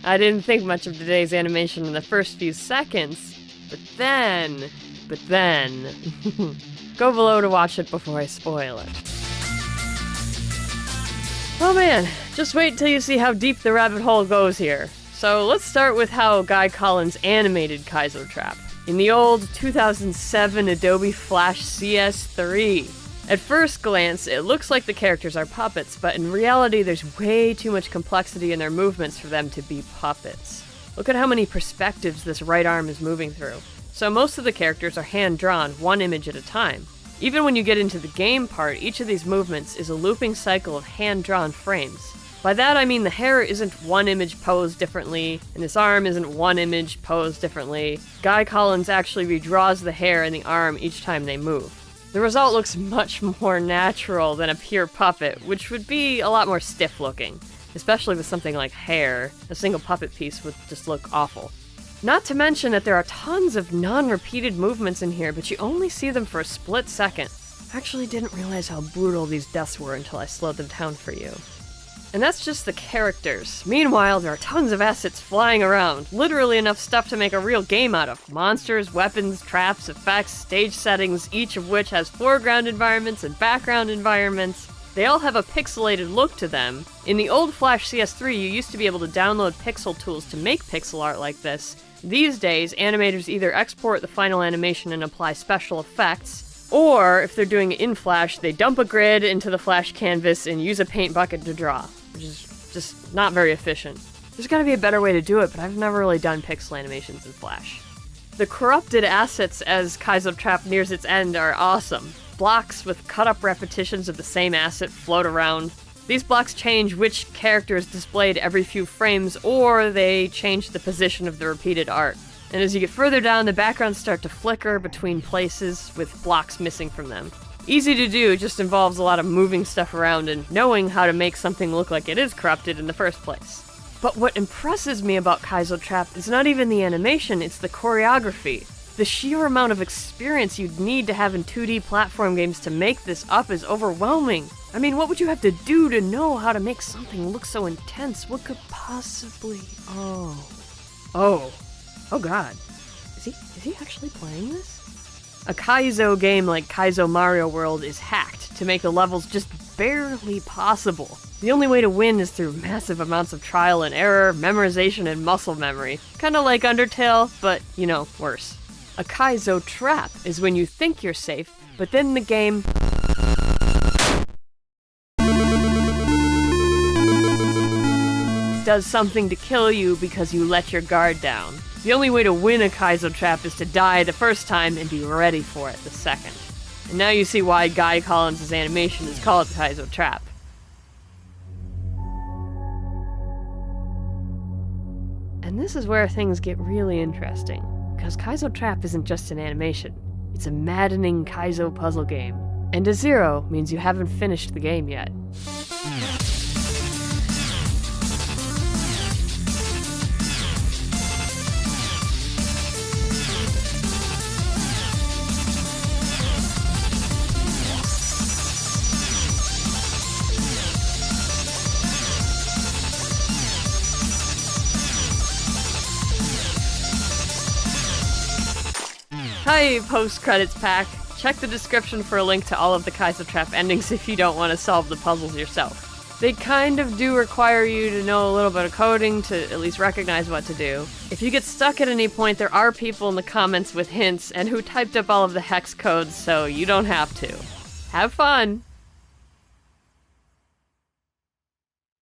I didn't think much of today's animation in the first few seconds, but then... Go below to watch it before I spoil it. Oh man, just wait till you see how deep the rabbit hole goes here. So let's start with how Guy Collins animated Kaizo Trap in the old 2007 Adobe Flash CS3. At first glance, it looks like the characters are puppets, but in reality there's way too much complexity in their movements for them to be puppets. Look at how many perspectives this right arm is moving through. So most of the characters are hand-drawn, one image at a time. Even when you get into the game part, each of these movements is a looping cycle of hand-drawn frames. By that I mean the hair isn't one image posed differently, and this arm isn't one image posed differently. Guy Collins actually redraws the hair and the arm each time they move. The result looks much more natural than a pure puppet, which would be a lot more stiff looking, especially with something like hair. A single puppet piece would just look awful. Not to mention that there are tons of non-repeated movements in here, but you only see them for a split second. I actually didn't realize how brutal these deaths were until I slowed them down for you. And that's just the characters. Meanwhile, there are tons of assets flying around, literally enough stuff to make a real game out of. Monsters, weapons, traps, effects, stage settings, each of which has foreground environments and background environments. They all have a pixelated look to them. In the old Flash CS3, you used to be able to download pixel tools to make pixel art like this. These days, animators either export the final animation and apply special effects, or if they're doing it in Flash, they dump a grid into the Flash canvas and use a paint bucket to draw, which is just not very efficient. There's gotta be a better way to do it, but I've never really done pixel animations in Flash. The corrupted assets as Kaizo Trap nears its end are awesome. Blocks with cut-up repetitions of the same asset float around. These blocks change which character is displayed every few frames, or they change the position of the repeated art. And as you get further down, the backgrounds start to flicker between places with blocks missing from them. Easy to do, just involves a lot of moving stuff around and knowing how to make something look like it is corrupted in the first place. But what impresses me about Kaizo Trap is not even the animation, it's the choreography. The sheer amount of experience you'd need to have in 2D platform games to make this up is overwhelming. I mean, what would you have to do to know how to make something look so intense? What could possibly... Oh god. Is he actually playing this? A Kaizo game like Kaizo Mario World is hacked to make the levels just barely possible. The only way to win is through massive amounts of trial and error, memorization, and muscle memory. Kinda like Undertale, but, you know, worse. A Kaizo Trap is when you think you're safe, but then the game does something to kill you because you let your guard down. The only way to win a Kaizo Trap is to die the first time and be ready for it the second. And now you see why Guy Collins' animation is called Kaizo Trap. And this is where things get really interesting, because Kaizo Trap isn't just an animation. It's a maddening Kaizo puzzle game. And a 0 means you haven't finished the game yet. Hi, post-credits pack. Check the description for a link to all of the Kaizo Trap endings if you don't want to solve the puzzles yourself. They kind of do require you to know a little bit of coding to at least recognize what to do. If you get stuck at any point, there are people in the comments with hints and who typed up all of the hex codes, so you don't have to. Have fun!